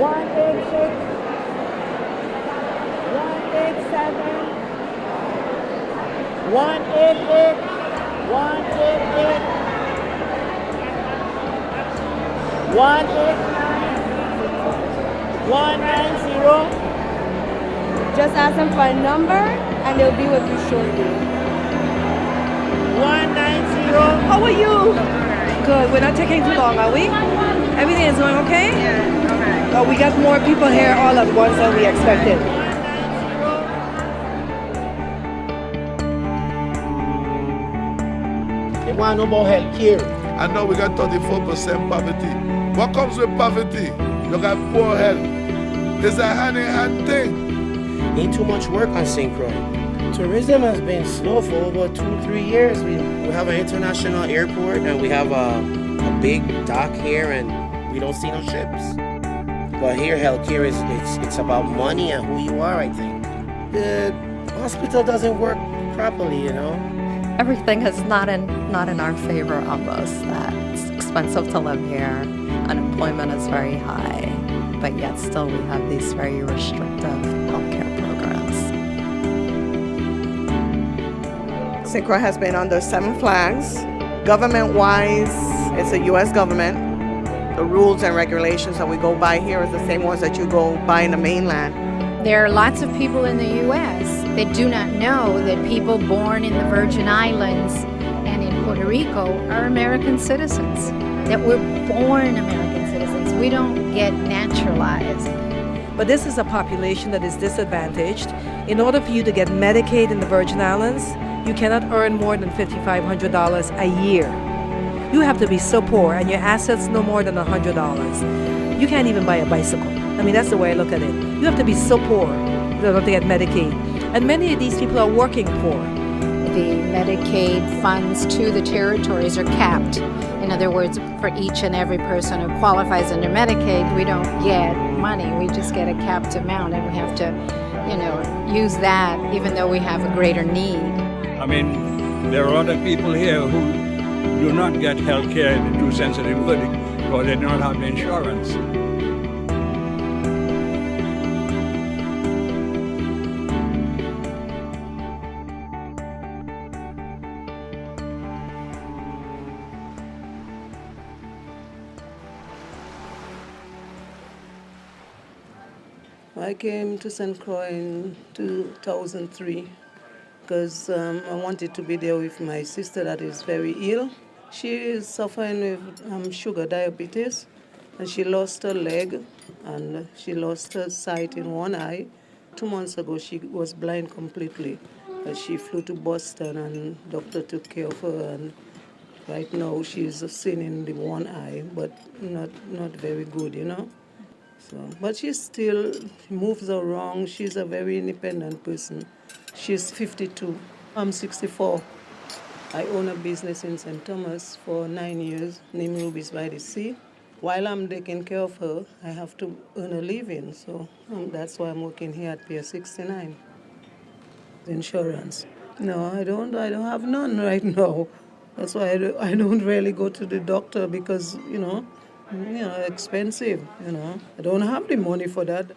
186, 187, 188, 188, 189, 190. Just ask them for a number and they'll be with you shortly. 190. How are you? Good. We're not taking too long, are we? Everything is going okay? Yeah, Oh, we got more people here all at once than we expected. They want to know about health care. I know we got 34% poverty. What comes with poverty? You got poor health. It's a hand-in-hand thing. Ain't too much work on St. Croix. Tourism has been slow for over 2-3 years. We have an international airport and we have a big dock here and we don't see no ships. But here, healthcare it's about money and who you are, I think. The hospital doesn't work properly, you know. Everything is not in our favor almost. That it's expensive to live here. Unemployment is very high, but yet still we have these very restrictive healthcare programs. St. Croix has been under 7 flags. Government-wise, it's a U.S. government. The rules and regulations that we go by here is the same ones that you go by in the mainland. There are lots of people in the U.S. that do not know that people born in the Virgin Islands and in Puerto Rico are American citizens, that we're born American citizens. We don't get naturalized. But this is a population that is disadvantaged. In order for you to get Medicaid in the Virgin Islands, you cannot earn more than $5,500 a year. You have to be so poor and your assets no more than $100. You can't even buy a bicycle. I mean, that's the way I look at it. You have to be so poor in order to get Medicaid. And many of these people are working poor. The Medicaid funds to the territories are capped. In other words, for each and every person who qualifies under Medicaid, we don't get money. We just get a capped amount, and we have to, use that even though we have a greater need. I mean, there are other people here who do not get health care in the true sense of the word because they don't have the insurance. I came to St. Croix in 2003 because I wanted to be there with my sister that is very ill. She is suffering with sugar diabetes, and she lost her leg and she lost her sight in one eye. 2 months ago, she was blind completely. She flew to Boston and doctor took care of her, and right now she's seeing in the one eye, but not very good, So, but she still moves around. She's a very independent person. She's 52. I'm 64. I own a business in St. Thomas for 9 years, named Rubies by the Sea. While I'm taking care of her, I have to earn a living, so that's why I'm working here at Pier 69. Insurance. No, I don't have none right now. That's why I don't really go to the doctor because, expensive, I don't have the money for that.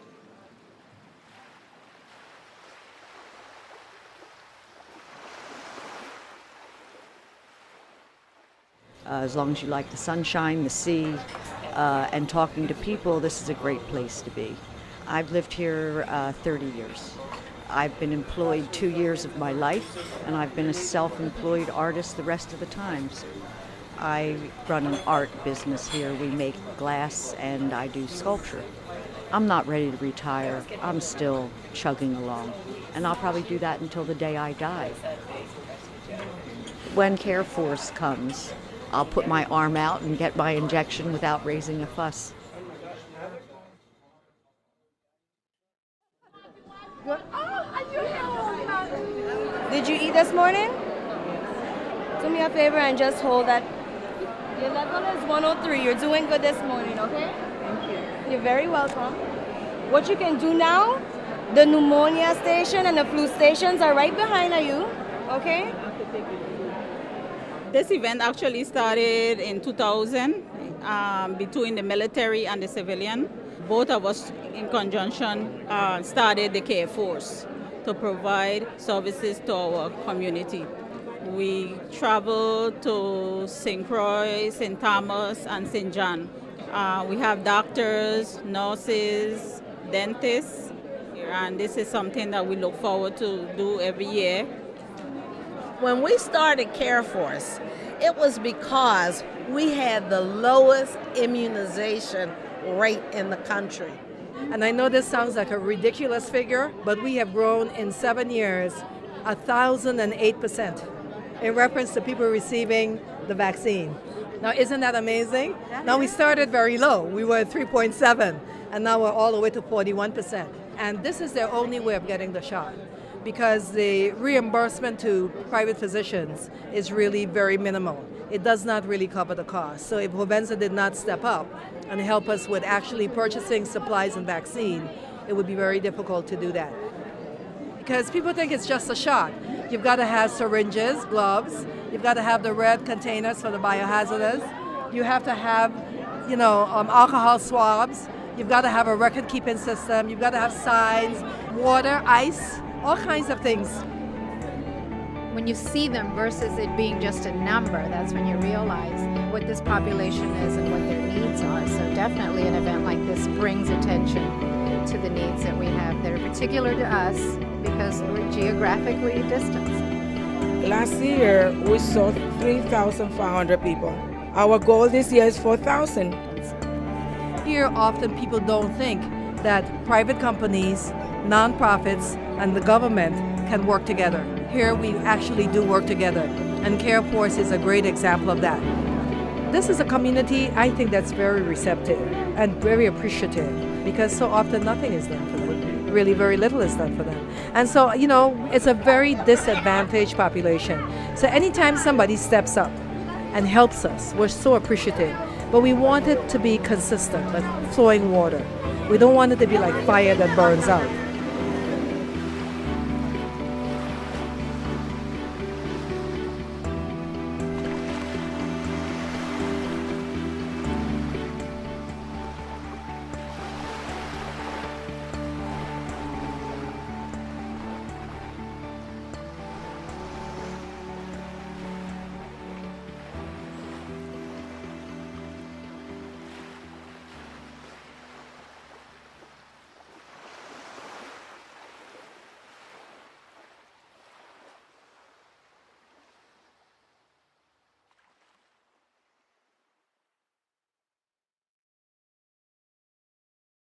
As long as you like the sunshine, the sea, and talking to people, this is a great place to be. I've lived here 30 years. I've been employed 2 years of my life, and I've been a self-employed artist the rest of the times. I run an art business here. We make glass and I do sculpture. I'm not ready to retire. I'm still chugging along, and I'll probably do that until the day I die. When Careforce comes, I'll put my arm out and get my injection without raising a fuss. Did you eat this morning? Do me a favor and just hold that. Your level is 103. You're doing good this morning, okay? Thank you. You're very welcome. What you can do now, the pneumonia station and the flu stations are right behind you, okay? This event actually started in 2000 between the military and the civilian. Both of us in conjunction started the Careforce to provide services to our community. We travel to St Croix, St Thomas, and St John. We have doctors, nurses, dentists, and this is something that we look forward to do every year. When we started Careforce, it was because we had the lowest immunization rate in the country. And I know this sounds like a ridiculous figure, but we have grown in 7 years 1,008% in reference to people receiving the vaccine. Now, isn't that amazing? Now, we started very low. We were at 3.7, and now we're all the way to 41%. And this is their only way of getting the shot, because the reimbursement to private physicians is really very minimal. It does not really cover the cost. So if Provenza did not step up and help us with actually purchasing supplies and vaccine, it would be very difficult to do that. Because people think it's just a shot. You've got to have syringes, gloves, you've got to have the red containers for the biohazardous, you have to have, alcohol swabs, you've got to have a record-keeping system, you've got to have signs, water, ice, all kinds of things. When you see them versus it being just a number, that's when you realize what this population is and what their needs are. So definitely an event like this brings attention to the needs that we have that are particular to us because we're geographically distant. Last year, we saw 3,500 people. Our goal this year is 4,000. Here, often people don't think that private companies, nonprofits, and the government can work together. Here, we actually do work together, and Careforce is a great example of that. This is a community, I think, that's very receptive and very appreciative, because so often nothing is done for them. Really, very little is done for them. And so, it's a very disadvantaged population. So anytime somebody steps up and helps us, we're so appreciative. But we want it to be consistent, like flowing water. We don't want it to be like fire that burns out.